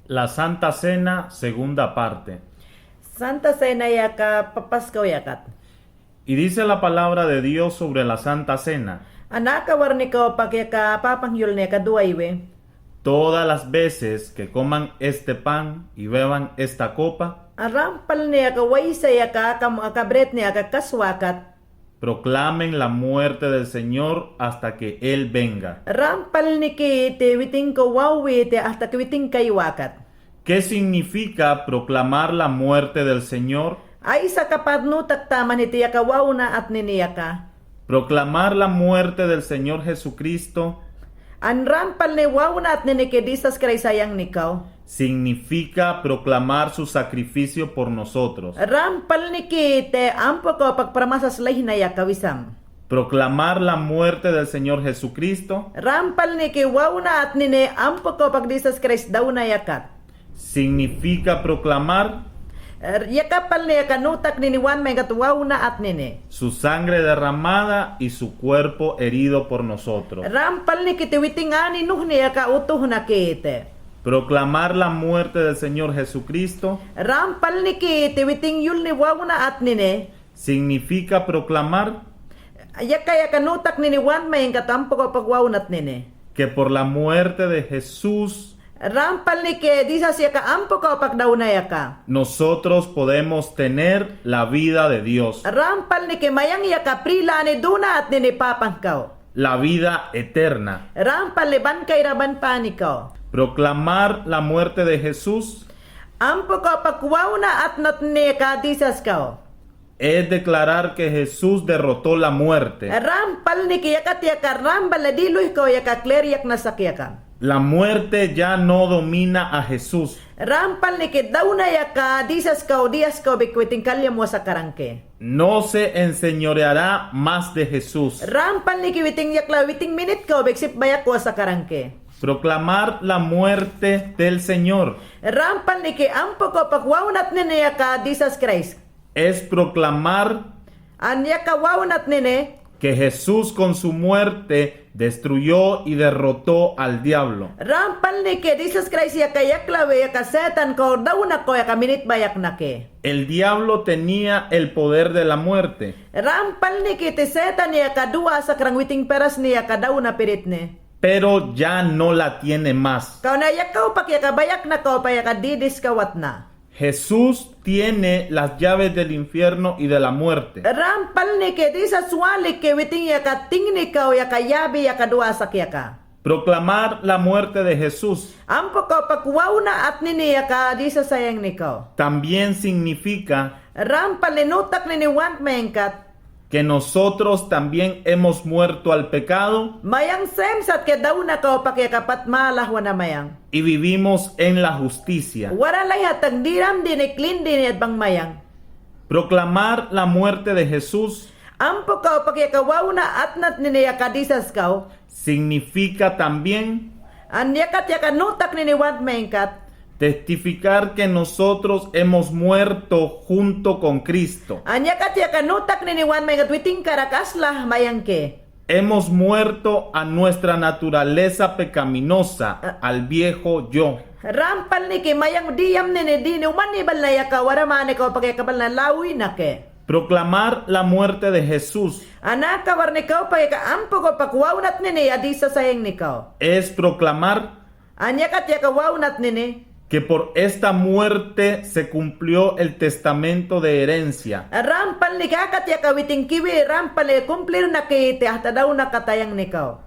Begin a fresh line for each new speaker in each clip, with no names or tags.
La Santa Cena, segunda parte.
Santa Cena yaka papaskaw yakat.
Y dice la palabra de Dios sobre la Santa Cena:
Anaka warnikaw pakyaka papangyul ne kaduaywe.
todas las veces que coman este pan y beban esta copa,
Arampal ne yaka waysa yaka kam akabret ne yaka kaswakat.
proclamen la muerte del Señor hasta que Él venga.
Rampal ni ki te witing ko wawi te hasta kiwiting kaywakat.
¿Qué significa proclamar la muerte del Señor?
Ay sa kapadno taktaman iti yaka wawna at niniyaka.
Proclamar la muerte del Señor Jesucristo
An rampal ne wawna at ninikidisas kraysayang nikaw.
significa proclamar su sacrificio por nosotros.
Rampal ni ki te ampo ko pagpramasas lahi na yaka wisam.
Proclamar la muerte del Señor Jesucristo
Rampal ni ki wawna at nine ampo ko pagdisas krays daw na yakat.
significa proclamar
Yakapal ni yakanutak niniwan may wawna at nine.
su sangre derramada y su cuerpo herido por nosotros.
Rampal ni kitiwiting ani nuh ni yaka utuh na kite.
Proclamar la muerte del Señor Jesucristo
Rampal ni kitiwiting yul ni wawna at nine.
significa proclamar
Yakanutak niniwan may katampo ko pagwawna at nine.
que por la muerte de Jesús
Rampal ni ki disas yaka ampo ko pagdaw na yaka.
nosotros podemos tener la vida de Dios,
Rampal ni ki mayang yaka prila ni duna at nini papangkaw.
la vida eterna.
Rampal liban kay raban panikaw.
Proclamar la muerte de Jesús
Ampo ko pagwawna at natne ka disas kaw.
es declarar que Jesús derrotó la muerte.
Rampal ni ki yakat yaka rambal la diluy ko yaka clear yak nasakyaka.
La muerte ya no domina a Jesús.
Rampal ni ki daw na yaka disas kaw dias kaw bikwiting kalya mo sa karangke.
No se enseñoreará más de Jesús.
Rampal ni ki witing yakla witing minute kaw biksip bayak ko sa karangke.
Proclamar la muerte del Señor
Rampal ni ki ampo ko pagwawnat ni yaka disas Christ.
es proclamar
An yaka wawnat ni
que Jesús con su muerte destruyó y derrotó al diablo.
Rampal ni ki disas Christ yaka yakla we yaka setan ko daw na ko yaka minute bayak na ke.
El diablo tenía el poder de la muerte,
Rampal ni ki ti setan yaka dua sa krangwiting peras ni yaka daw na pirit ni.
pero ya no la tiene más.
Kau na yakaw pak yaka bayak na ko pa yaka didis kawat na.
Jesús tiene las llaves del infierno y de la muerte.
Rampal ni ki disas wali ki witing yaka tingni kau yaka yabi yaka dua sak yaka.
Proclamar la muerte de Jesús
Ampo ko pagwawna at nini yaka disas sayang ni kau.
también significa
Rampal ni nutak ni want mengkat.
que nosotros también hemos muerto al pecado
Mayang semsat ke daw na ko pak yaka patmalah wana mayang.
y vivimos en la justicia.
Waralay hatag diram din clean din at bang mayang.
Proclamar la muerte de Jesús
Ampo ko pak yaka wawna at nat nini yaka disas kau.
significa también
An yakat yaka nutak ni want mengkat.
testificar que nosotros hemos muerto junto con Cristo.
An yakat yaka nutak ni want mengkat witing karakaslah mayang ke.
Hemos muerto a nuestra naturaleza pecaminosa, al viejo yo.
Rampal ni ki mayang diyam ni di ni umani bal na yaka waramane ko pak yaka bal na lawi na ke.
Proclamar la muerte de Jesús
Anaka war ni kau pak yaka ampo ko pakwawnat ni adisa sayang ni kau.
es proclamar
An yakat yaka wawnat ni.
que por esta muerte se cumplió el testamento de herencia.
Rampal ni kakat yaka witing kiwi rampal e kumplir na ki te hata daw na katayang ni kau.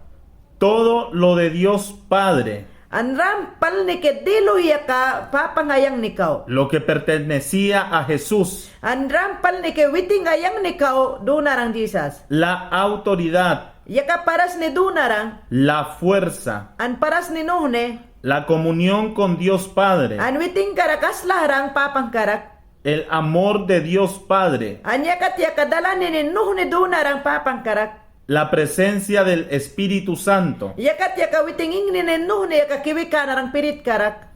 Todo lo de Dios Padre,
An rampal ni ke dilo yaka papangayang ni kau.
lo que pertenecía a Jesús,
An rampal ni ke witing ayang ni kau dunarang Jesus.
la autoridad,
Yaka paras ni dunarang.
la fuerza,
An paras ni nuhne.
la comunión con Dios Padre,
An witing karakas lahrang papangkarak.
el amor de Dios Padre,
An yakat yaka dalan ni nuhne dunarang papangkarak.
la presencia del Espíritu Santo,
Yakat yaka witing ingni ni nuhne yaka kiwi kanarang pirit karak.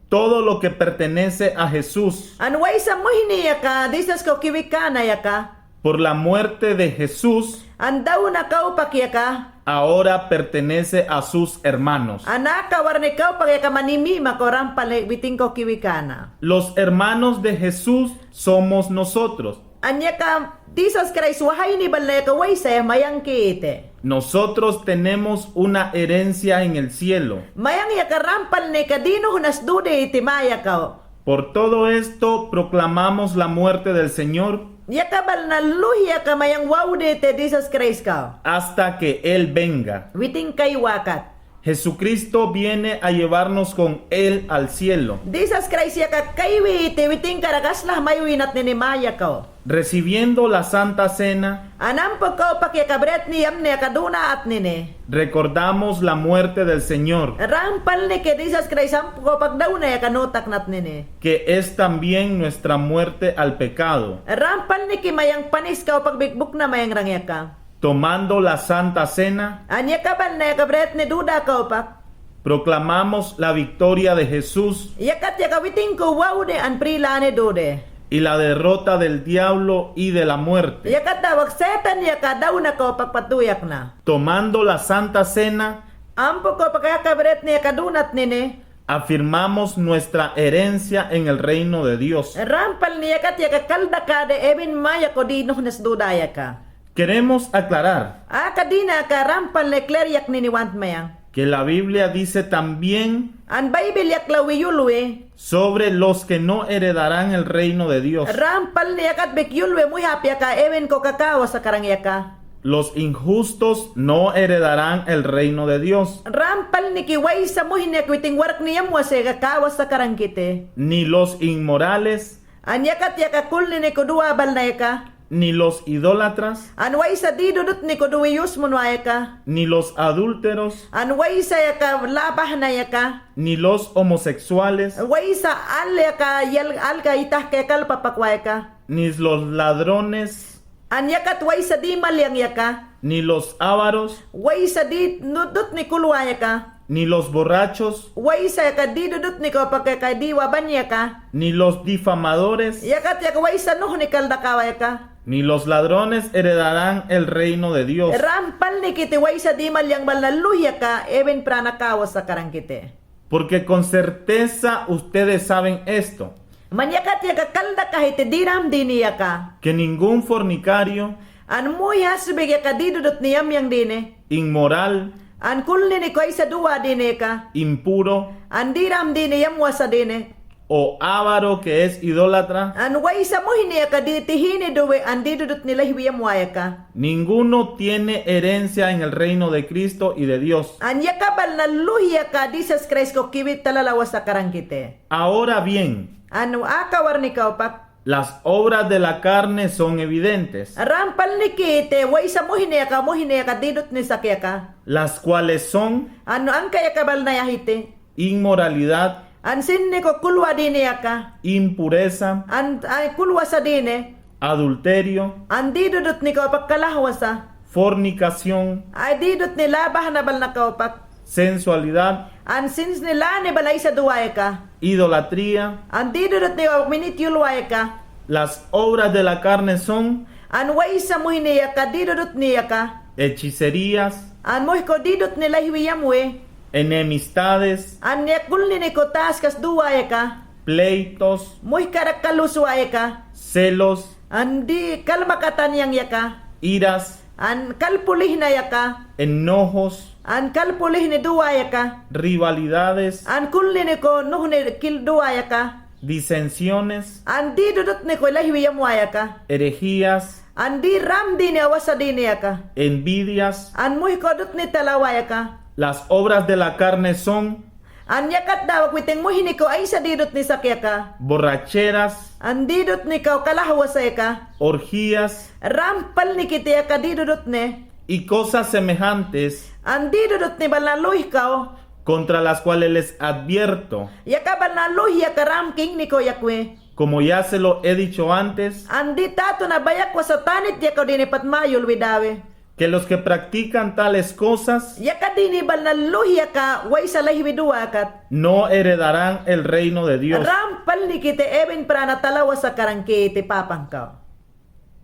todo lo que pertenece a Jesús
An way sa muhini yaka disas ko kiwi kana yaka.
Por la muerte de Jesús,
Andaw na kau pakyaka.
ahora pertenece a sus hermanos.
Anaka warne kau pakyaka manimi makoram pale biting ko kiwikana.
Los hermanos de Jesús somos nosotros.
Anyaka Jesus Christ wahay ni balay ka waysay mayang kiite.
Nosotros tenemos una herencia en el cielo.
Mayang yakarampal ne kadino hunas dude itimaya kau.
Por todo esto proclamamos la muerte del Señor
Yakabal na luhya ka mayang waude te Jesus Christ kau.
hasta que Él venga.
Witing kay wakat.
Jesucristo viene a llevarnos con Él al cielo.
Jesus Christ yaka kaywi te witing karagaslah mayuinat ni maya kau.
Recibiendo la Santa Cena,
Anam po kau pakyakabret ni yam ne kaduna at nine.
recordamos la muerte del Señor,
Rampal ni ke Jesus Christ am ko pagdaw na yakanutak nat nine.
que es también nuestra muerte al pecado.
Rampal ni ki mayang panis kau pagbikbuk na mayang rangyaka.
Tomando la Santa Cena,
Anya kaban na yakabret ni duda kau pak.
proclamamos la victoria de Jesús
Yakat yakawiting ko waude an prilane dude.
y la derrota del diablo y de la muerte.
Yakat dawag setan yakadaw na kau pagpatuyak na.
Tomando la Santa Cena,
Ampo ko pagkakabret ni yakadunat nine.
afirmamos nuestra herencia en el reino de Dios.
Rampal ni yakat yakakalda ka de even maya ko di nuhnes dudaya ka.
Queremos aclarar
Kadina ka rampal ni kleryak ni niwant mayang.
que la Biblia dice también
An Bible yak lawiyulwe.
sobre los que no heredarán el reino de Dios.
Rampal ni yakat bekyulwe muy hapya ka even ko kakawa sa karangyaka.
Los injustos no heredarán el reino de Dios,
Rampal ni kiway sa muhin ni kwiting warak niyam wase kakawa sa karangkite.
ni los inmorales,
An yakat yakakul ni kodua bal na yaka.
ni los idólatras,
An way sa didudut ni koduwiyus munwaya ka.
ni los adúlteros,
An way sa yaka labah na yaka.
ni los homosexuales,
Way sa al yaka yal al ka itah kekal papakwaya ka.
ni los ladrones,
An yakat way sa di malyang yaka.
ni los ávaros,
Way sa di nudut ni kulwaya ka.
ni los borrachos,
Way sa yaka di dudut ni ko pagkakadiwa banya ka.
ni los difamadores,
Yakat yaka way sa nuh ni kaldakawaya ka.
ni los ladrones heredarán el reino de Dios.
Rampal ni kiti way sa di malyang balnaluhya ka even pranakawa sa karangkite.
Porque con certeza ustedes saben esto,
Manyakat yaka kalda kahit diram diniya ka.
que ningún fornicario,
An muy hasubig yaka di dudut niyam yang dine.
inmoral,
An kulni ni koy sa duwa dine ka.
impuro
An diram dine yam wasa dine.
o avaro que es idólatra,
An way sa muhini yaka di tihini duwe an di dudut nila hiwiyam waya ka.
ninguno tiene herencia en el reino de Cristo y de Dios.
An yakabal na luhya ka Jesus Christ ko kiwit talalawa sa karangkite.
Ahora bien,
Ano akawar ni kaupak.
las obras de la carne son evidentes,
Rampal ni kite way sa muhini yaka didut ni sakya ka.
las cuales son
Ano ang kaya kabal na yahite.
inmoralidad,
An sinni ko kulwa dine yaka.
impureza,
An ay kulwa sa dine.
adulterio,
An didudut ni kaupak kalahwasa.
fornicación,
Ay didut ni labah na bal na kaupak.
sensualidad,
An sins nila ni balay sa duway ka.
idolatría.
An didudut ni kaupak minit yulway ka.
Las obras de la carne son
An way sa muhini yaka didudut niya ka.
hechicerías,
An muh ko didut nila hiwiyam we.
enemistades,
An yakul ni ko taas kas duway ka.
pleitos,
Muh karak kalusway ka.
celos,
An di kalmakatan yang yaka.
iras,
An kalpulih na yaka.
enojos,
An kalpulih ni duway ka.
rivalidades,
An kulli ni ko nuh ni kil duway ka.
disensiones,
An di dudut ni ko ilahiwiyam waya ka.
herejías,
An di ram di ni awasa di niya ka.
envidias.
An muh ko dut ni talawaya ka.
Las obras de la carne son
An yakat daw kwiteng muhini ko ay sa didot ni sakya ka.
borracheras,
An didot ni ka kalahwasay ka.
orgías
Rampal ni kitiya ka didot ni.
y cosas semejantes,
An didot ni balaluh ka.
contra las cuales les advierto,
Yaka balaluh ya ka ramking ni ko yakwe.
como ya se lo he dicho antes,
An di tato na bayak wa sa tanit ya ka dinipat mayol widawe.
que los que practican tales cosas
Yaka dini balaluh ya ka way sa lahibiduakat.
no heredarán el reino de Dios.
Rampal ni kite even prana talawa sa karangkite papang ka.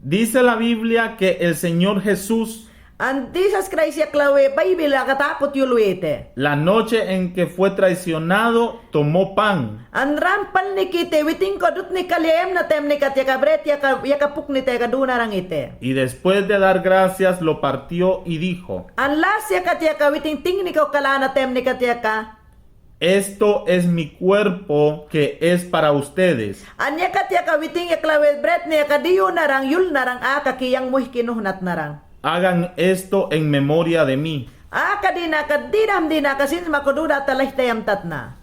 Dice la Biblia que el Señor Jesús,
An Jesus Christ ya klawe Bible katakot yulwete.
la noche en que fue traicionado, tomó pan.
An rampal ni kite witing ko dut ni kaliem na tem ni kat ya kabret ya kapuk ni te kaduna rang ite.
Y después de dar gracias, lo partió y dijo:
An las ya kat ya ka witing ting ni ko kalana tem ni kat ya ka.
Esto es mi cuerpo que es para ustedes.
An ya kat ya ka witing ya klawe bret ni ya kadiyo narang yul narang kakiyang muh kinuhnat narang.
Hagan esto en memoria de mí.
Kadina kadinam dina kasin makududa talay tayam tatna.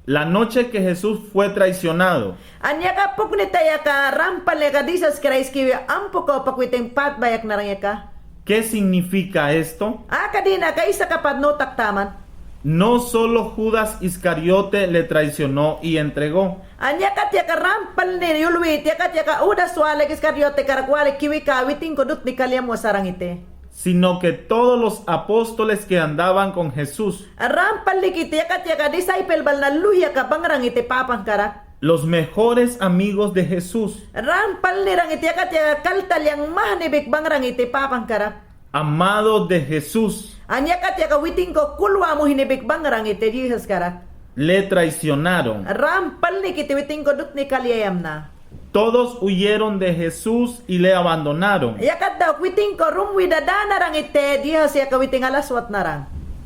La noche que Jesús fue traicionado,
Anya ka puk ni taya ka rampal ni ka Jesus Christ kiwi ampo ko pakwiting pat bayak narang ya ka.
¿qué significa esto?
Kadina ka isa ka padno taktaman.
No solo Judas Iscariote le traicionó y entregó,
Anya kat ya ka rampal ni yulwit ya kat ya ka udas wale kiskaryote karakwale kiwi ka witing kudut ni kalyam wasarang ite.
sino que todos los apóstoles que andaban con Jesús,
Rampal ni kiti ya kat ya ka disciple bal na luya ka bangrang ite papang karak.
los mejores amigos de Jesús,
Rampal ni rang ite ya kat ya ka kaltal yang mahanibik bangrang ite papang karak.
amados de Jesús,
Anya kat ya ka witing ko kulwa mo hinibik bangrang ite Jesus karak.
le traicionaron.
Rampal ni kiti witing ko dut ni kalyayam na.
Todos huyeron de Jesús y le abandonaron.
Yakat daw witing ko rumwi dadana rang ite diha siya ka witing alaswat na rang.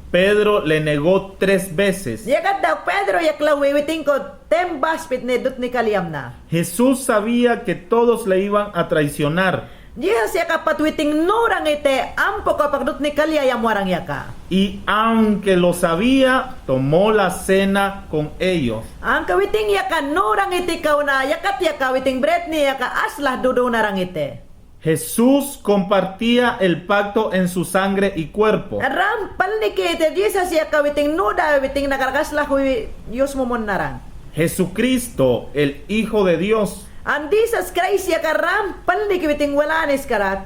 Pedro le negó 3 veces.
Yakat daw Pedro yaklawi witing ko tembas pit ni dut ni kalyam na.
Jesús sabía que todos le iban a traicionar.
Diha siya ka patwiting nurang ite ampo ko pagdut ni kalyayam warang yaka.
Y aunque lo sabía, tomó la cena con ellos.
Ang kawiting yaka nurang ite ikaw na yakat yaka witing bread ni yaka aslah dudu na rang ite.
Jesús compartía el pacto en su sangre y cuerpo.
Rampal ni kite Jesus yaka witing nuda witing nakarkaslah wi Diyos mo mon narang.
Jesucristo, el Hijo de Dios,
Ang Jesus Christ yaka rampal ni kiwiting walanis karak.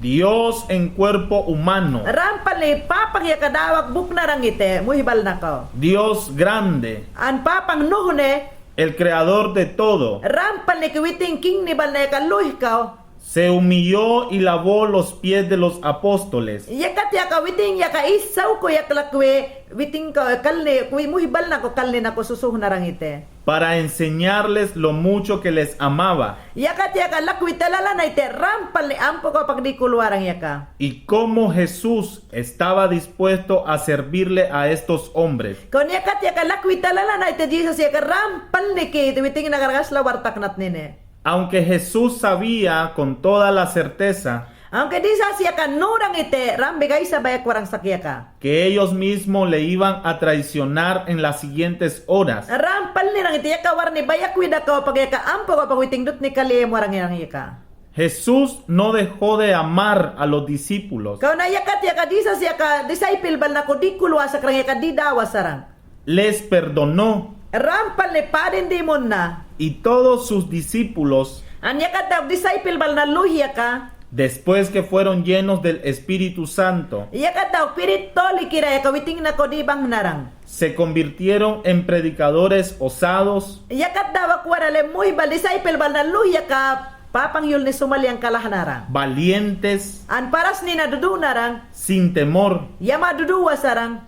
Dios en cuerpo humano,
Rampal ni papang yaka dawak buk na rang ite muhibal na ko.
Dios grande,
Ang papang nuhune
el creador de todo,
rampal ni kiwiting king ni bal na yaka luh ka.
se humilló y lavó los pies de los apóstoles.
Yakat yaka witing yaka isaw ko yaklakwe witing ko kalne kuwi muhibal na ko kalne na ko susuh na rang ite.
Para enseñarles lo mucho que les amaba
Yakat yaka lakwi talala na ite rampal ni ampo ko pagdi kulwarang yaka.
y cómo Jesús estaba dispuesto a servirle a estos hombres.
Kon yakat yaka lakwi talala na ite Jesus yaka rampal ni ki witing nakarkasla wartak nat nene.
Aunque Jesús sabía con toda la certeza
Aunque disa siya ka nurang ite rambi kay sa bayak warang sakya ka.
que ellos mismos le iban a traicionar en las siguientes horas,
Rampal ni rang ite yaka war ni bayak wida ka pag yaka ampo ka pagwiting dut ni kaliyem warang yang yaka.
Jesús no dejó de amar a los discípulos.
Kau na yakat yaka disa siya ka disciple bal na ko di kulwa sa krang yaka di dawa sarang.
Les perdonó
Rampal ni padin di mon na.
y todos sus discípulos,
An yakat daw disciple bal na luhya ka.
después que fueron llenos del Espíritu Santo,
Yakat daw pirit toli kira yaka witing na ko di bang narang.
se convirtieron en predicadores osados,
Yakat daw akwarale muy bal disciple bal na luhya ka. Papang yul ni sumali ang kalahanarang.
valientes,
An paras ni nadudu narang.
sin temor.
Yama dudu wasarang.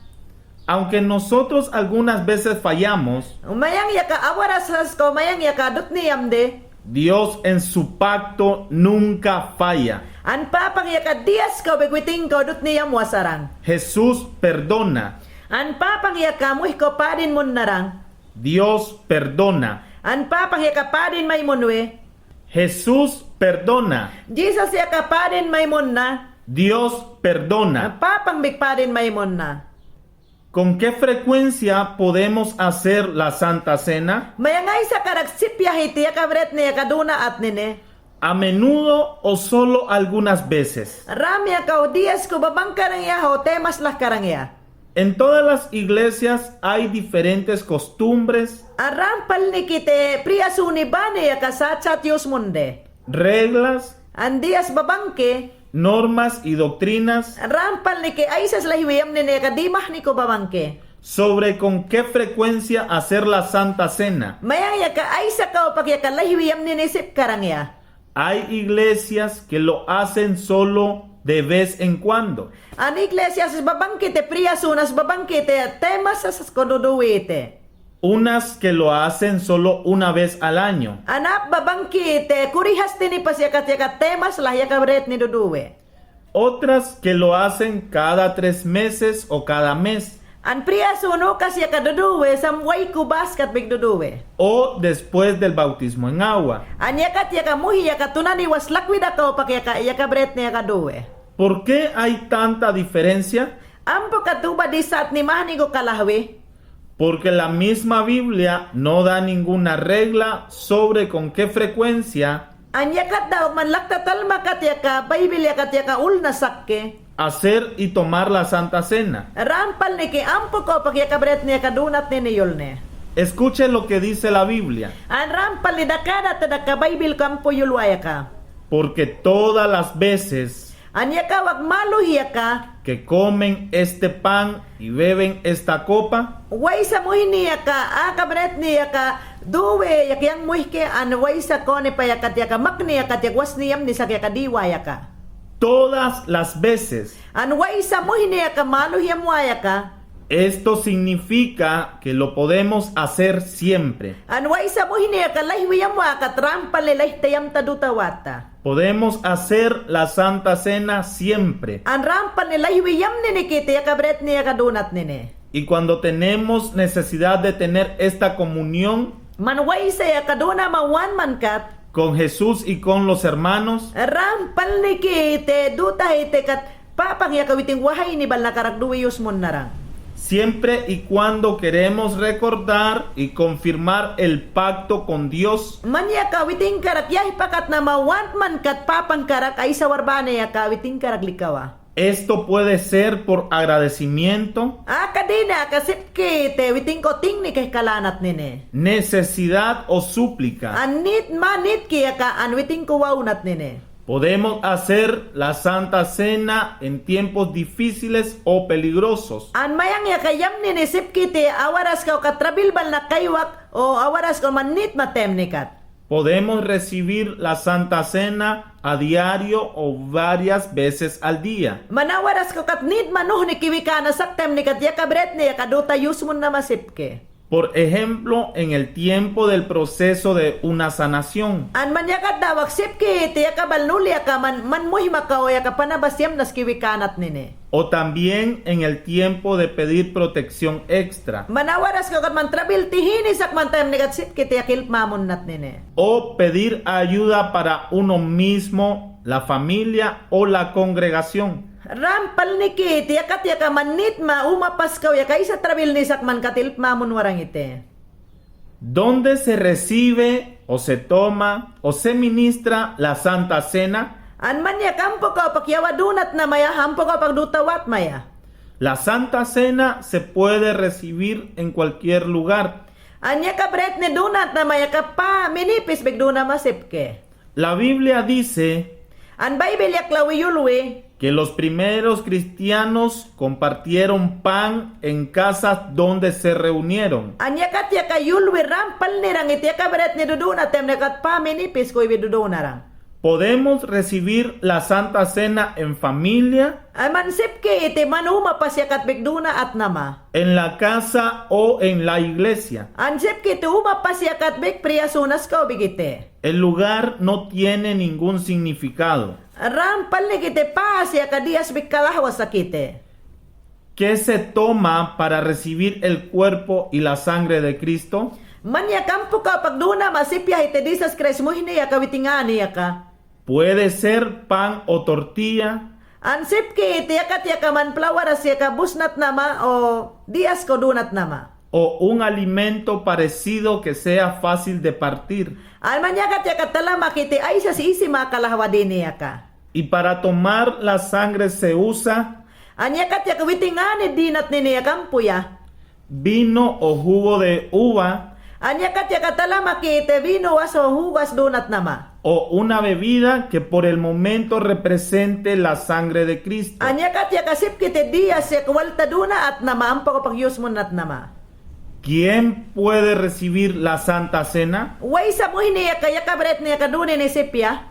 Aunque nosotros algunas veces fallamos,
Umayang yaka awarasas ko mayang yaka dut ni yamde.
Dios en su pacto nunca falla.
An papang yaka dias ko begwiting ko dut ni yam wasarang.
Jesús perdona,
An papang yaka muh ko padin mun narang.
Dios perdona,
An papang yaka padin may munwe.
Jesús perdona,
Jesus yaka padin may mun na.
Dios
An
perdona.
papang big padin may mun na.
¿Con qué frecuencia podemos hacer la Santa Cena?
Mayangay sa karagsipya hiti yaka bret ni yaka duna at nene.
¿A menudo o solo algunas veces?
Ram yaka o dias ko babang karang ya ho temas lah karang ya.
En todas las iglesias hay diferentes costumbres,
Aram pal ni kite priya suni bane yaka sa chat munde.
reglas,
An dias babangke.
normas y doctrinas
Rampal ni ke aisas lahiyam ni ka dimah ni ko babangke.
sobre con qué frecuencia hacer la Santa Cena.
Mayang ya ka aisa ka pag ya ka lahiyam ni sip karang ya.
Hay iglesias que lo hacen solo de vez en cuando.
An iglesia sa babangkite priyasunas babangkite temas sa koduduwite.
Unas que lo hacen solo una vez al año.
Anak babangkite kurihas tini pasyakat temas lah yakabret ni duduwe.
Otras que lo hacen cada 3 meses o cada mes.
An priyasuno kasi yakaduduwe samway kubaskat bigduduwe.
O después del bautismo en agua.
An yakat yakamuhi yakatunani waslakwida ka opak yakabret ni yakaduwe.
¿Por qué hay tanta diferencia?
Ampo katuba di saat ni mahnigo kalahwe.
Porque la misma Biblia no da ninguna regla sobre con qué frecuencia
An yakat daw man laktatal makat yaka Bible yakat yaka ulna sakke.
hacer y tomar la Santa Cena.
Rampal ni ki ampo ko opak yakabret ni yakadunat ni yulne.
Escuche lo que dice la Biblia.
An rampal ni dakada tadaka Bible kampo yulwaya ka.
Porque todas las veces
Anyaka wag maluhiya
que comen este pan y beben esta copa,
way sa muhiniya ka, kabret niya ka, duwe, yakyang muhike, way sa kone pa yakat yaka, makniya kat yakwas niyam ni sa yakadiwaya ka.
todas las veces.
Way sa muhiniya ka, maluhiyam waya ka,
Esto significa que lo podemos hacer siempre.
way sa muhiniya ka, lahwiyam waka, trampale lahtayam tadutawata.
Podemos hacer la Santa Cena siempre.
Rampal ni lahwiyam ni kita yakabret niya kadunat nini.
Y cuando tenemos necesidad de tener esta comunión
Manway sa yakaduna mawan man kat,
con Jesús y con los hermanos,
rampal ni kite, duta ite kat, papang yakawiting wahay ni bal nakarakduwiyos mon narang.
siempre y cuando queremos recordar y confirmar el pacto con Dios,
Manya kawiting karak yahi pakat na mawant man kat papang karak ay sa warbane ya kawiting karak likawa.
esto puede ser por agradecimiento,
Kadina kasip kite witing ko ting ni kay kalanat nene.
necesidad o súplica.
Anit manit kaya ka an witing ko waunat nene.
Podemos hacer la Santa Cena en tiempos difíciles o peligrosos.
An mayang ya kayam nene sip kite awaras ka katrabil bal na kaywak o awaras ko manit matem nikat.
Podemos recibir la Santa Cena a diario o varias veces al día.
Manawaras ko kat nit manuh ni kiwika na saktem nikat ya kabret ni ya kaduta yusmun na masipke.
Por ejemplo, en el tiempo del proceso de una sanación.
An manyakat dawak sipke ite ya kabal nuli ya ka man muhima ka o ya ka panabasyam nas kiwikanat nene.
O también en el tiempo de pedir protección extra.
Manawaras ko kat man trabil tihini sak man time nikat sipke ite ya kilp mamon nat nene.
O pedir ayuda para uno mismo, la familia o la congregación.
Rampal ni kiti ya kat ya ka manit ma umapas ka o ya ka isa trabil ni sak man katilp mamon warang ite.
¿Dónde se recibe o se toma o se ministra la Santa Cena?
An man ya kampo ka pakyawa dunat na maya hampo ka pagdutawat maya.
La Santa Cena se puede recibir en cualquier lugar.
Anya ka bret ni dunat na maya ka pa minipis bigduna masipke.
La Biblia dice
An Bible yak lawiyulwe
que los primeros cristianos compartieron pan en casas donde se reunieron.
anya kat ya ka yulwe rampal ni rang iti ka bret ni duduna tem kat pa minipis ko ibiduduna rang.
Podemos recibir la Santa Cena en familia,
Ay man sipke iti manuma pas ya kat bigduna at nama.
en la casa o en la iglesia.
An sipke iti uma pas ya kat big priyasunas ka o bigite.
El lugar no tiene ningún significado.
Rampal ni kiti pas ya ka dias big kalahwas sakite.
¿Qué se toma para recibir el cuerpo y la sangre de Cristo?
Manya kampo ka pagduna masipya iti disas Christ mo hiniya ka witingani ya ka.
Puede ser pan o tortilla,
Ansip ki iti yakat yakaman plawaras yaka busnat nama o dias ko dunat nama.
o un alimento parecido que sea fácil de partir.
Alman yakat yakat talama kiti ay sa si isi makalahwa din yaka.
Y para tomar la sangre se usa
Anyakat yaka witingani dinat ni yakampuya.
vino o jugo de uva
Anyakat yaka talama kiti vino waso hugas dunat nama.
o una bebida que por el momento represente la sangre de Cristo.
Anyakat yaka sip kiti dias yak walta duna at nama ampa ko pagyus mo nat nama.
¿Quién puede recibir la Santa Cena?
Way sa mo hini yaka yaka bret ni yaka duni ni sipya.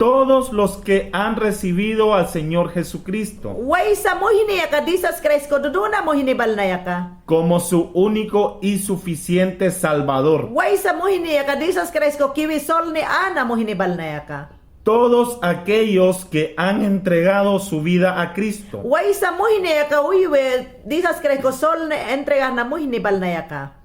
todos los que han recibido al Señor Jesucristo
Waysa mo hinayaka Jesus Christ ko duduna mo hinibalnayaka.
como su único y suficiente Salvador.
Waysa mo hinayaka Jesus Christ ko kiwisol ni ana mo hinibalnayaka.
Todos aquellos que han entregado su vida a Cristo.
Waysa mo hinayaka uywe Jesus Christ ko sol ni entrega na mo hinibalnayaka.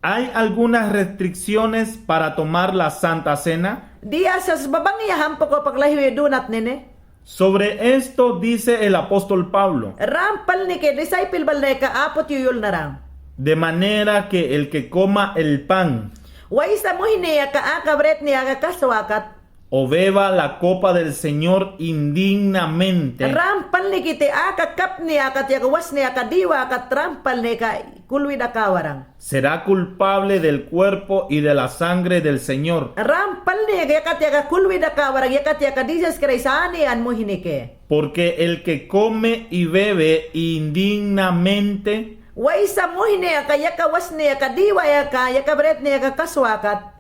¿Hay algunas restricciones para tomar la Santa Cena?
Dia sa babangyahan po ko paglahiwe dunat nene.
Sobre esto dice el apóstol Pablo,
Rampal ni ke disciple balnayaka apot yuyul narang.
de manera que el que coma el pan
Waysa mo hinayaka akabret ni aga kaswakat.
o beba la copa del Señor indignamente,
Rampal ni kiti akakap ni akat yagawas ni akadiwa akat rampal ni ka kulwi da kawarang.
será culpable del cuerpo y de la sangre del Señor.
Rampal ni yakat yaga kulwi da kawarang yakat yaga Jesus Christ ani an mo hinike.
Porque el que come y bebe indignamente
Waysa mo hinayaka yakawas ni akadiwa yakabret ni akakaswakat.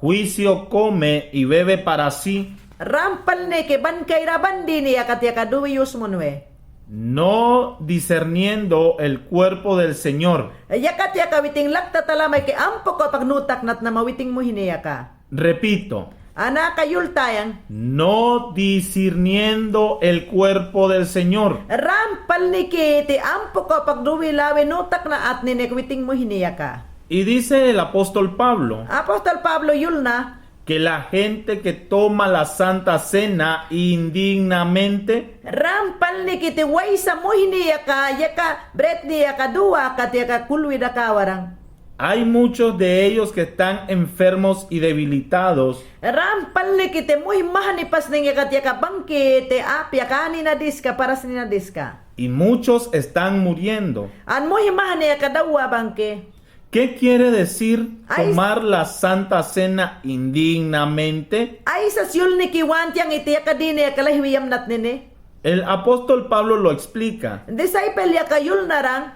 juicio come y bebe para sí,
Rampal ni ke ban kairaban di ni akat yakaduwiyus munwe.
no discerniendo el cuerpo del Señor.
Yakat yakawiting lakta talamay ke ampo ko pagnutak nat na mawiting mo hinayaka.
Repito,
Ana kayul tayang.
no discerniendo el cuerpo del Señor.
Rampal ni kiti ampo ko pagduwi lawe nutak na at ninekwiting mo hinayaka.
Y dice el apóstol Pablo
Apostol Pablo yulna.
que la gente que toma la Santa Cena indignamente
Rampal ni kiti waysa mo hinayaka yaka bret ni yaka duwa kat yaka kulwi da kawarang.
hay muchos de ellos que están enfermos y debilitados
Rampal ni kiti muy mahanipas ning yakat yaka bangkite apya kanina diska para sinina diska.
y muchos están muriendo.
An muy mahani yaka dawa bangke.
¿Qué quiere decir
Ay,
tomar la Santa Cena indignamente?
Ay sa siyul ni kiwan tiyang iti yaka dini yaka lahwiyam nat nene.
El apóstol Pablo lo explica.
Disciple yaka yul narang.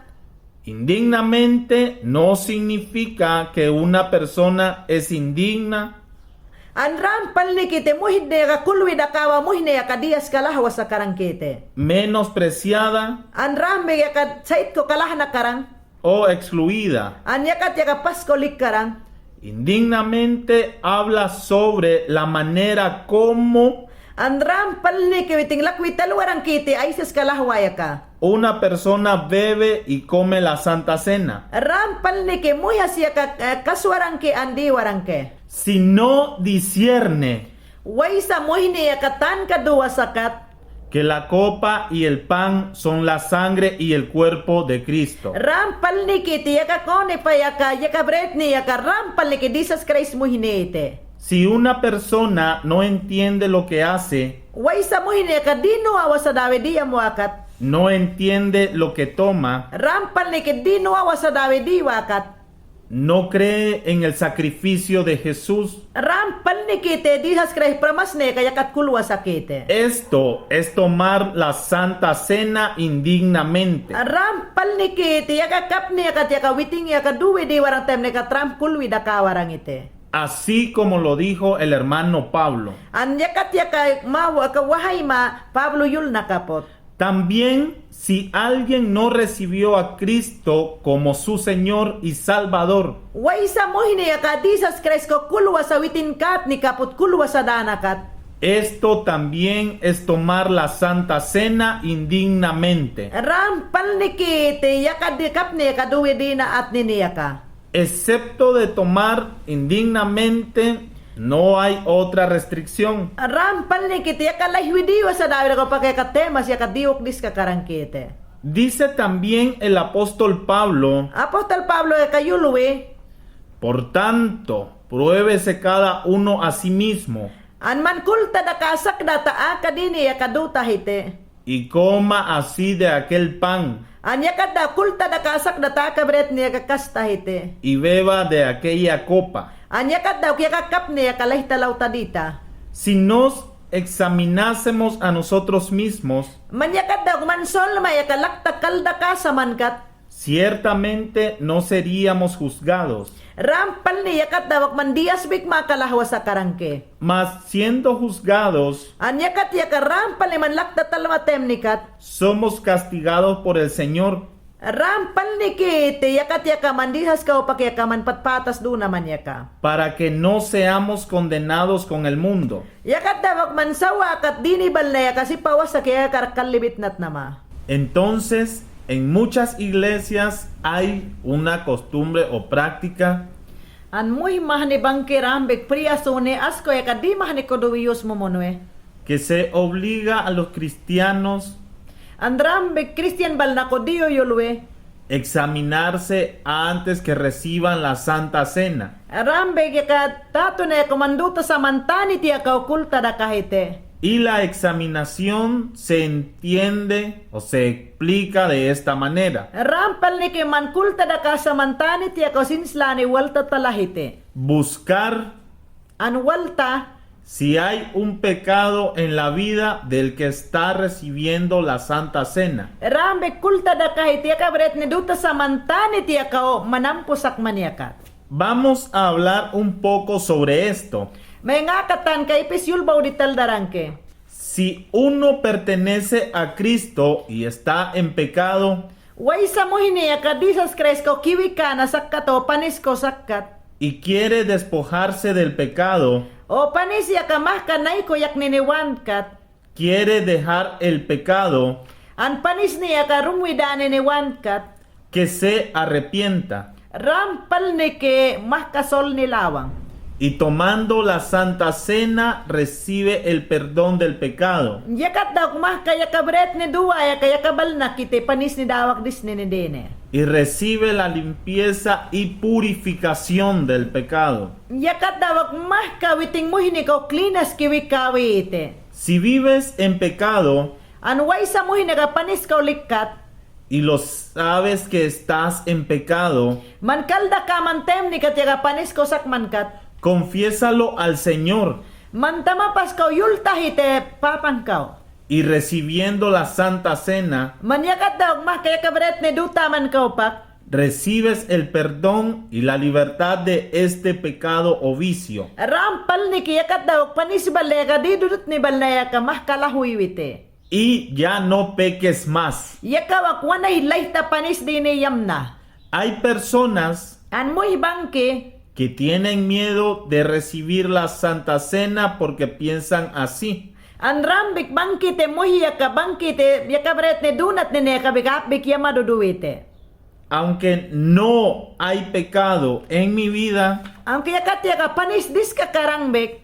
Indignamente no significa que una persona es indigna,
An rampal ni kiti muhid na yaka kulwi da kawa muhid na yaka diyas kalahwa sa karang kite.
menospreciada
An rambe yaka sait ko kalah na karang.
o excluida.
An yakat yaka paskolik karang.
Indignamente habla sobre la manera como
An rampal ni kiwiting lakwit talwarang kiti ay sas kalahwa yaka.
una persona bebe y come la Santa Cena.
Rampal ni ki muyas yaka kaswarang ki andi warang ke.
Si no discierne
Waysa muhid na yaka tan kaduwa sakat.
que la copa y el pan son la sangre y el cuerpo de Cristo.
Rampal ni kiti yaka kone pa yaka bret ni yaka rampal ni ki Jesus Christ mo hinete.
Si una persona no entiende lo que hace,
Waysa mo hineka dino awa sa dawe di amuakat.
no entiende lo que toma,
Rampal ni ki dino awa sa dawe di wakat.
no cree en el sacrificio de Jesús,
Rampal ni kite Jesus Christ pramas ne kaya kat kulwa sa kite.
esto es tomar la Santa Cena indignamente.
Rampal ni kite yaka kap ni yaka yaka witing yaka duwe di warang tem ni ka tramp kulwi da kawarang ite.
Así como lo dijo el hermano Pablo.
An yakat yaka mawa ka wahay ma Pablo yul nakapot.
También, si alguien no recibió a Cristo como su Señor y Salvador,
Waysa mo hinayaka Jesus Christ ko kulwa sa witin kat ni kapot kulwa sa danakat.
esto también es tomar la Santa Cena indignamente,
Rampal ni kite yaka di kap ni yaka duwe di na at niniyaka.
excepto de tomar indignamente, no hay otra restricción.
Rampal ni kite yaka lahwidiwa sa dawe ko pakakatemas yaka diok dis ka karangkite.
Dice también el apóstol Pablo,
Apostol Pablo yaka yulwe.
por tanto, pruébese cada uno a sí mismo
An man kulta da kasak da taa kadini yaka duta hite.
y coma así de aquel pan
Anya kada kulta da kasak da taa kabret ni yaka kasta hite.
y beba de aquella copa.
Anya kada yaka kap ni yaka lahita lauta dita.
Si nos examinásemos a nosotros mismos,
Manyakat daw mansol ma yaka lakta kalda ka sa mankat.
ciertamente no seríamos juzgados,
Rampal ni yakat dawak mandias big makalahwa sa karangke.
mas siendo juzgados,
Anyakat yaka rampal ni manlakta talmatem nikat.
somos castigados por el Señor,
Rampal ni kite yakat yaka mandihas ka upak yaka manpatpatas do naman yaka.
para que no seamos condenados con el mundo.
Yakat dawak mansawa kat dinibal na yaka si pawas sa kaya karakalibit nat nama.
Entonces, en muchas iglesias hay una costumbre o práctica
An muy mahni bangke rambek priya sone asko yaka di mahni koduwiyos mo monwe.
que se obliga a los cristianos
An rambek Christian bal na kodiyo yulwe.
examinarse antes que reciban la Santa Cena.
Rambek yaka tato na yaka manduta sa mantani ti yaka okulta da kahite.
Y la examinación se entiende o se explica de esta manera:
Rampal ni ke mankulta da ka sa mantani ti yaka sinslani walta talahite.
buscar
An walta
si hay un pecado en la vida del que está recibiendo la Santa Cena.
Rambek kulta da kahite yaka bret ni duta sa mantani ti yaka o manampusak maniakat.
Vamos a hablar un poco sobre esto.
May nga katan kay pisyul baw di taldarangke.
Si uno pertenece a Cristo y está en pecado
Way sa mo hiniya ka disas kresko kiwi ka na sakkat o panis ko sakkat.
y quiere despojarse del pecado,
O panis ya ka mah kanay ko yak niniwan kat.
quiere dejar el pecado,
An panis niya ka rumwida niniwan kat.
que se arrepienta
Rampal ni ke mah kasol nilawang.
y tomando la Santa Cena recibe el perdón del pecado.
Yakat daw mah kaya ka bret ni duwa ya kaya ka bal na kite panis ni dawak dis ni dene.
Y recibe la limpieza y purificación del pecado.
Yakat dawak mah ka witing mo hini ko klinas kiwi kawi ite.
Si vives en pecado
An way sa mo hini ka panis ka ulikat.
y lo sabes que estás en pecado,
Mankalda ka mantem ni katyaga panis ko sakmankat.
confiésalo al Señor
Mantama pas kau yultah ite papan kau.
y recibiendo la Santa Cena,
Manyakat daw mah kaya kabret ni duta man kau pak.
recibes el perdón y la libertad de este pecado o vicio.
Rampal ni kiyakat daw panis balega di dudut ni balaya ka mah kalahuy wite.
Y ya no peques más.
Yakaw akwana hilayta panis di ni yamna.
Hay personas
An muy bangke.
que tienen miedo de recibir la Santa Cena porque piensan así:
An rambik bangkite muhi yaka bangkite yakabret ni dunat ni nekabigapik yamaduduwite.
aunque no hay pecado en mi vida,
Ang kiyakat yaka panis dis ka karangbek.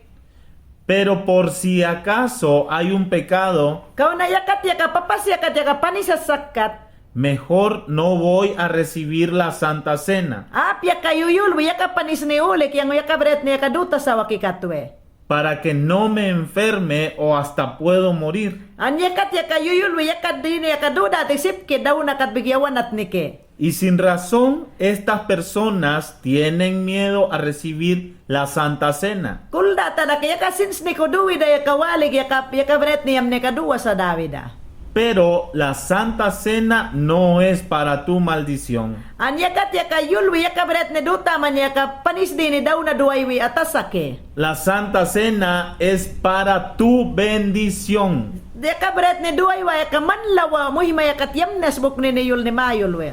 pero por si acaso hay un pecado,
Kau na yakat yaka papas yakat yaka panis sa sakkat.
mejor no voy a recibir la Santa Cena,
Apya kayuyul yaka panis ni ulik yang yaka bret ni yaka duta sa wakikatwe.
para que no me enferme o hasta puedo morir.
An yakat yaka yuyul yaka dini yaka duda tisip ke daw nakat bigyawan at nike.
Y sin razón, estas personas tienen miedo a recibir la Santa Cena.
Kulda ta na yaka sins ni kuduwi da yaka walig yaka bret ni yam ni kaduwa sa Davida.
Pero la Santa Cena no es para tu maldición.
An yakat yaka yulwi yaka bret ni duta man yaka panis dini daw na duwaywi atasake.
La Santa Cena es para tu bendición.
Yaka bret ni duwaywa yaka manlawa muhima yakat yamnas buk ni yul ni mayulwe.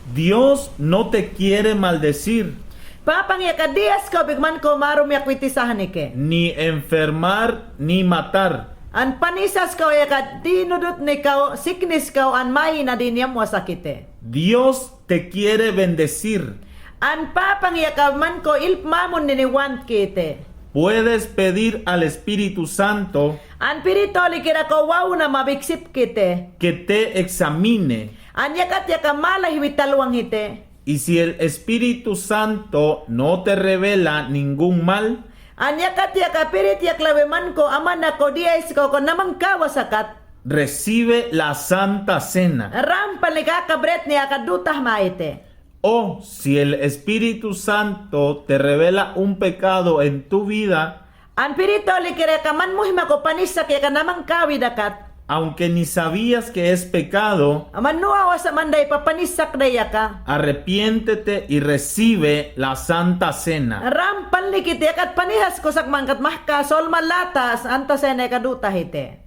Dios no te quiere maldecir,
Papang yaka dias ko bigman ko marum yakwiti sahanike.
ni enfermar, ni matar.
An panisas kau yaka dinudut ni kau sickness kau an mai na dinyam wasakite.
Dios te quiere bendecir.
An papang yaka man ko ilpmamun ni want kite.
Puedes pedir al Espíritu Santo
An piritoli kira ko wow na mabiksip kite.
que te examine.
An yakat yaka malay witalwang hite.
Y si el Espíritu Santo no te revela ningún mal,
An yakat yaka pirit yaklawe man ko aman na ko diais ko namang kawasakat.
recibe la Santa Cena.
Rampal ni kakabret ni akadutah maite.
O si el Espíritu Santo te revela un pecado en tu vida,
An piritoli kira ka man muhima ko panisak yaka namang kawidakat.
aunque ni sabías que es pecado,
Manuawa sa manday papanisak daya ka.
arrepiéntete y recibe la Santa Cena.
Rampal ni kiti akat panihas ko sakman kat mahka sol malatas anta sa kaduta hite.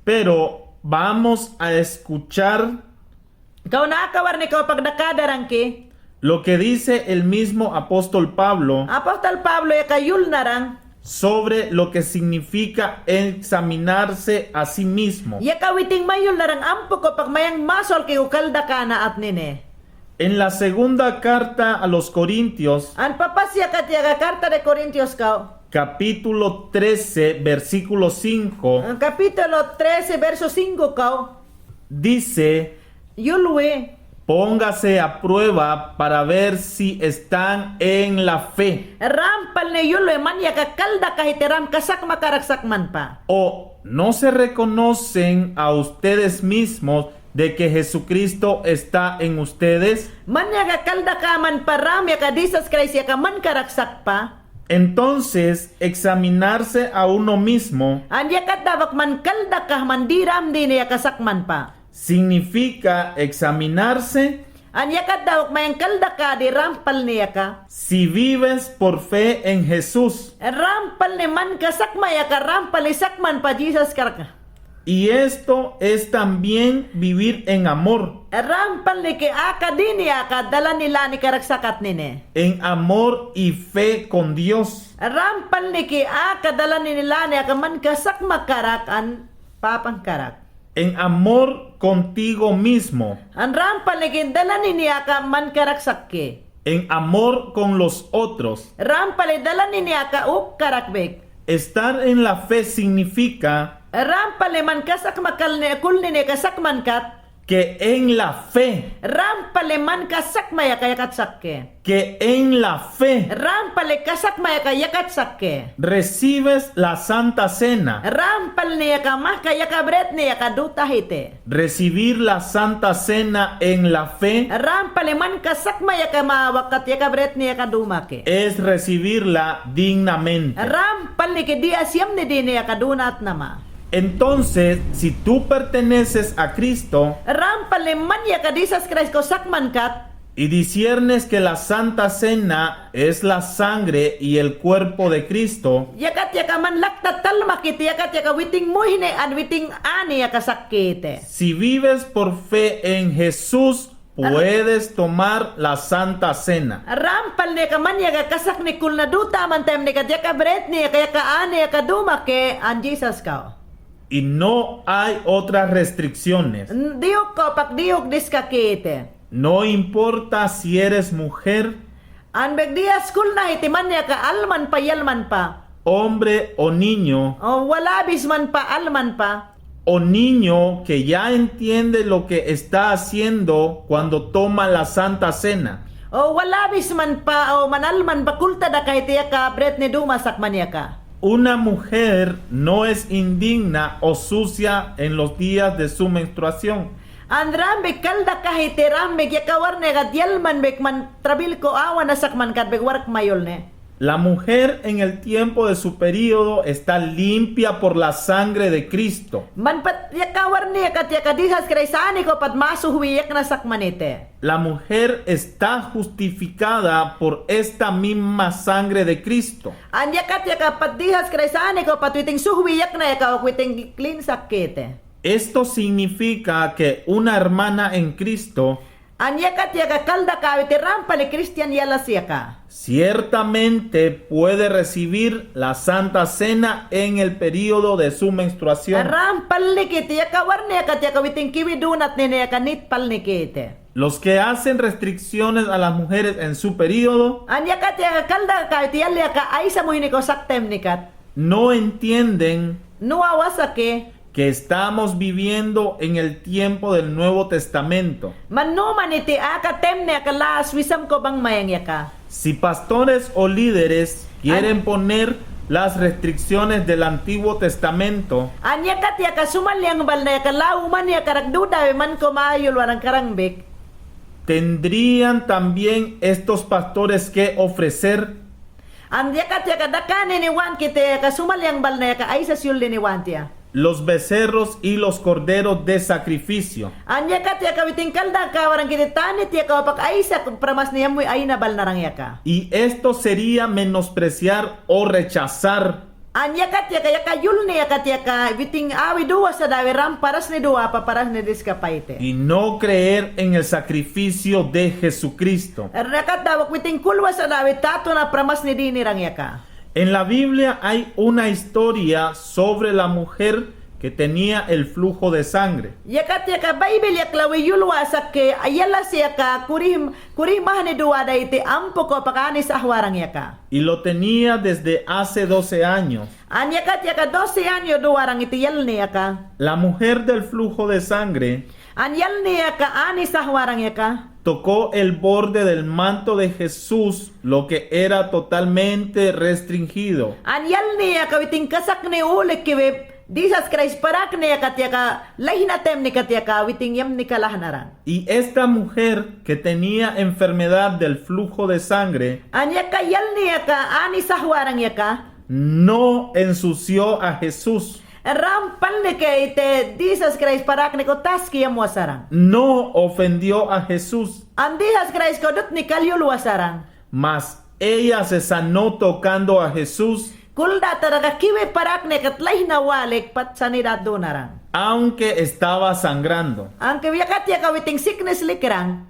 Pero vamos a escuchar
Kau nakawar ni kau pagdakadarang ki.
lo que dice el mismo apóstol Pablo
Apostol Pablo ya kayul narang.
sobre lo que significa examinarse a sí mismo.
Ya kawiting mayul narang ampo ko pag mayang masol ki ukalda ka na at nine.
En la segunda carta a los Corintios,
An papasya kat ya karta de Corintios kau.
capítulo 13, versículo 5,
Ang kapitulo 13 verso 5 kau.
dice:
Yulwe.
póngase a prueba para ver si están en la fe.
Rampal ni yulwe man ya kakalda kahitiram kasak makaraksak man pa.
¿O no se reconocen a ustedes mismos de que Jesucristo está en ustedes?
Man ya kakalda ka man param ya kadisas Christ ya ka man karaksak pa.
Entonces, examinarse a uno mismo
An ya katawak man kalda ka man diram din ya kasak man pa.
significa examinarse
An ya katawak mayang kalda ka di rampal niya ka.
si vives por fe en Jesús.
Rampal ni man kasak maya ka rampal isak man pa Jesus karka.
Y esto es también vivir en amor,
Rampal ni ki aka din ya ka dala nila ni karaksakat nine.
en amor y fe con Dios.
Rampal ni ki aka dala nila ni ka man kasak makarak an papang karak.
En amor contigo mismo,
An rampal ni ki dala niya ka man karaksak ki.
en amor con los otros.
Rampal dala niya ka uk karakbek.
Estar en la fe significa
Rampal man kasak makal ni kul ni kasak man kat.
que en la fe,
Rampal man kasak maya kaya katsak ke.
que en la fe
Rampal kasak maya kaya katsak ke.
recibes la Santa Cena.
Rampal niya ka mah kaya ka bret niya ka duta hite.
Recibir la Santa Cena en la fe
Rampal man kasak maya ka mawakat ya ka bret niya ka dumake.
es recibirla dignamente.
Rampal ni ke di asyam ni di niya ka dunat nama.
Entonces, si tú perteneces a Cristo
Rampal man ya ka disas Christ ko sakman kat.
y disiernes que la Santa Cena es la sangre y el cuerpo de Cristo,
Yakat ya ka man laktat talmakit yakat ya ka witing muhine an witing ani ya ka sakite.
si vives por fe en Jesús, puedes tomar la Santa Cena.
Rampal ni ka man ya ka kasak ni kul na duta man tem ni ka ya ka bret ni kaya ka ani ya ka dumake an Jesus ka.
Y no hay otras restricciones.
Diok ko pak diok diskakite.
No importa si eres mujer,
An begdia school na itiman niya ka alman pa yalman pa.
hombre o niño,
O walabis man pa alman pa.
o niño que ya entiende lo que está haciendo cuando toma la Santa Cena.
O walabis man pa o manalman pa kulta da kahit ya ka bret ni dumasak man ya ka.
Una mujer no es indigna o sucia en los días de su menstruación.
An rambe kalda kahit rambe ya kawar ne kat yalman bek man trabil ko awan nasak man kat bek warak mayol ne.
La mujer en el tiempo de su periodo está limpia por la sangre de Cristo.
Man pat ya kawar niya kat ya kadihas kraisani ko pat masuhuwiyak na sakmanite.
La mujer está justificada por esta misma sangre de Cristo.
Anya kat ya kapat dihas kraisani ko pat witing suhuwiyak na ya ka witing clean sakete.
Esto significa que una hermana en Cristo
Anya kat ya kakalda ka witi rampali Christian yalas ya ka.
ciertamente puede recibir la Santa Cena en el periodo de su menstruación.
Rampal likit ya kawar niya kat ya kawiting kiwidunat niya ka nitpal nikite.
Los que hacen restricciones a las mujeres en su periodo
Anya kat ya kakalda ka witi yal ya ka ay sa muhini ko saktem nikat.
no entienden
Nuawasake.
que estamos viviendo en el tiempo del Nuevo Testamento.
Manuman iti akatem niya ka las wisam ko bang mayang ya ka.
Si pastores o líderes quieren poner las restricciones del Antiguo Testamento,
Anya kat ya kasumal yang bal na ya ka lauman ya karagduda man ko maayol warang karangbek.
tendrían también estos pastores que ofrecer.
Anya kat ya kadakane ni wan kite kasumal yang bal na ya ka ay sa syul ni wan tiya.
los becerros y los corderos de sacrificio.
Anya ka tiya ka witing kalda ka warang kiti tani tiya ka wapak aisa pramas niyam mo ay nabal narang yaka.
Y esto sería menospreciar o rechazar.
Anya ka tiya ka yul niya ka tiya ka witing awi dua sa dawi ram paras ni dua pa paras ni diskapaite.
Y no creer en el sacrificio de Jesucristo.
Ernakat dawak witing kulwa sa dawi tato na pramas ni dinirang yaka.
En la Biblia hay una historia sobre la mujer que tenía el flujo de sangre.
Yakat yaka Bible yak lawi yulwa sa ke ayala siya ka kurim mahani dua da ite ampo ko pakani sa ahwarang yaka.
Y lo tenía desde hace 12 años.
Anyakat yaka 12 años duwarang ite yal niya ka.
La mujer del flujo de sangre
Anyal niya ka ani sa ahwarang yaka.
tocó el borde del manto de Jesús, lo que era totalmente restringido.
Anyal niya ka witing kasak ni ulik kiwe Jesus Christ parak niya katya ka lahinatem ni katya ka witing yam ni kalahnaran.
Y esta mujer que tenía enfermedad del flujo de sangre
Anya ka yal niya ka ani sa ahwarang yaka.
no ensució a Jesús,
Rampal ni ka ite Jesus Christ parak ni ko taski yam wasarang.
no ofendió a Jesús,
Ang Jesus Christ ko dut ni kalyul wasarang.
mas ella se sanó tocando a Jesús,
Kulda taraga kiwe parak ni katlay na walik pat sanidad dunarang.
aunque estaba sangrando.
Ang kawiyakat ya kawiting sickness likrang.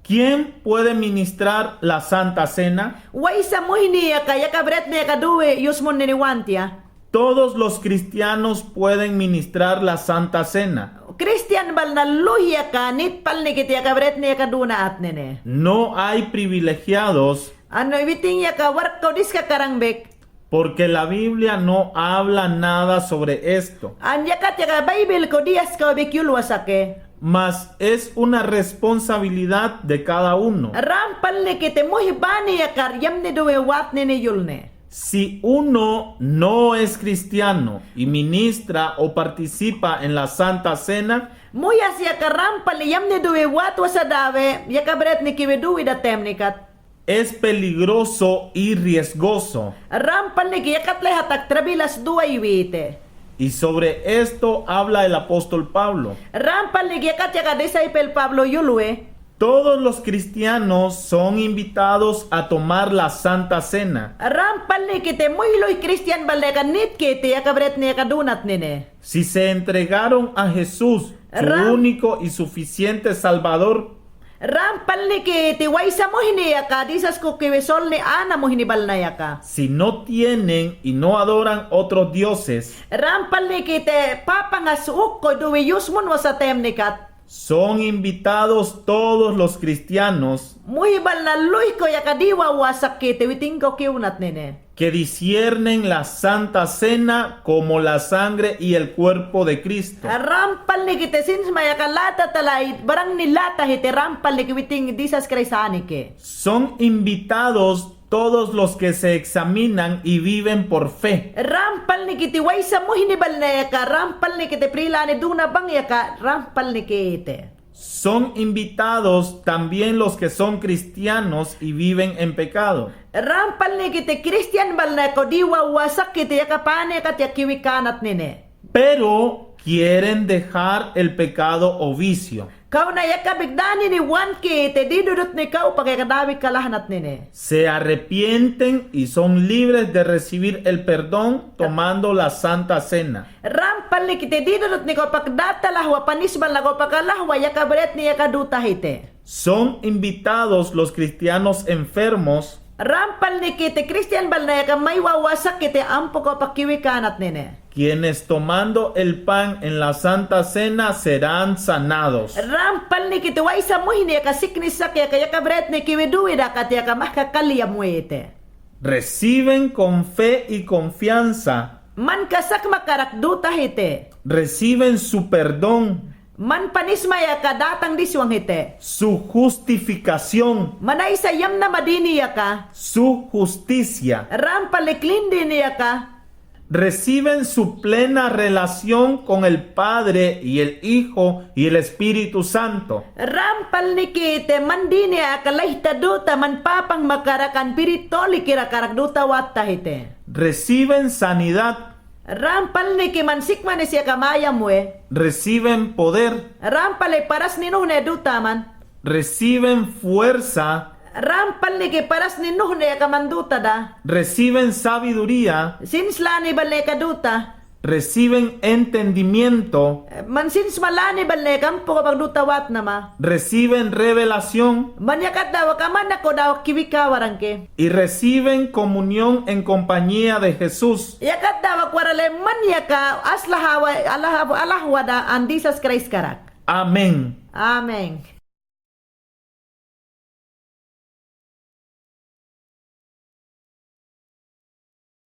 ¿Quién puede ministrar la Santa Cena?
Way sa muhiniya ka yakabret niya kaduwe yusmon niniwantia.
Todos los cristianos pueden ministrar la Santa Cena.
Christian bal na luhya ka nit pal ni kiti yakabret niya kaduna at nene.
No hay privilegiados
Ano ibiting ya ka work ko dis ka karangbek.
porque la Biblia no habla nada sobre esto,
Ang yakat ya ka Bible ko dias ka bikyul wasake.
mas es una responsabilidad de cada uno.
Rampal ni kiti muhibani ya karyam ni duwe wat ni yulne.
Si uno no es cristiano y ministra o participa en la Santa Cena,
Muyas ya ka rampal ni yam ni duwe wat wasadawe yakabret ni kiwe duwe da temnikat.
es peligroso y riesgoso.
Rampal ni kiyakat lay hatak trabilas duwa iwite.
Y sobre esto habla el apóstol Pablo.
Rampal ni kiyakat ya ka disciple Pablo yulwe.
Todos los cristianos son invitados a tomar la Santa Cena.
Rampal ni kite muhiloy Christian balde ka nit kite yakabret ni kadunat nene.
Si se entregaron a Jesús, su
Ram-
único y suficiente Salvador,
Rampal ni kite waysa mo hiniya ka disas ko kiwesol ni ana mo hinibal na yaka.
si no tienen y no adoran otros dioses,
Rampal ni kite papangas ko duwe yusmon wasa temnikat.
son invitados todos los cristianos
Muhibal na luy ko yakadiwa wasak kite witing ko kiunat nene.
que disciernen la Santa Cena como la sangre y el cuerpo de Cristo.
Rampal ni kite since maya ka lata talay barang nilata hite rampal ni kiwiting disas Christ anike.
Son invitados todos los que se examinan y viven por fe.
Rampal ni kiti waysa mo hinibal na yaka, rampal ni kiti prila ni duna bang yaka, rampal ni kiti.
Son invitados también los que son cristianos y viven en pecado.
Rampal ni kiti Christian bal na ko diwa wasak kiti yaka pane kat yakiwi kanat nene.
Pero quieren dejar el pecado o vicio.
Kau na yaka bigdani ni wan kiti di dudut ni kau pagkakadawi kalahanat nene.
Se arrepienten y son libres de recibir el perdón tomando la Santa Cena.
Rampal ni kiti di dudut ni kau pagdata lahwa panisbal na kau pagkalahwa yaka bret ni yaka duta hite.
Son invitados los cristianos enfermos
Rampal ni kiti Christian bal na yaka may wawasak kiti ampo ko pakiwi kanat nene.
quienes tomando el pan en la Santa Cena serán sanados.
Rampal ni kiti waysa mo hini ka siknis sak ya kaya kabret ni kiwiduwi da kat ya ka mahkakaliya mo ite.
Reciben con fe y confianza,
Man kasak makarakduta hite.
reciben su perdón,
Man panisma ya ka datang diswang hite.
su justificación,
Manay sayam na madini ya ka.
su justicia.
Rampal ni klindi niya ka.
Reciben su plena relación con el Padre y el Hijo y el Espíritu Santo.
Rampal ni kite mandini ya ka lahita duta man papang makarakan piritoli kira karakduta watta hite.
Reciben sanidad,
Rampal ni kimansikman ni siya kamaya mo
reciben poder,
Rampal paras ni nuh ne dutaman.
reciben fuerza,
Rampal ni ki paras ni nuh ne kamanduta da.
reciben sabiduría,
Sinslani bal ne kaduta.
reciben entendimiento,
Mansins malani bal ne kampo kapag dutawat nama.
reciben revelación
Manyakat daw kaman ako daw kibikawaran ke.
y reciben comunión en compañía de Jesús.
Yakat daw kwarale manyaka aslahawada andisas Christ karak.
Amén.
Amen.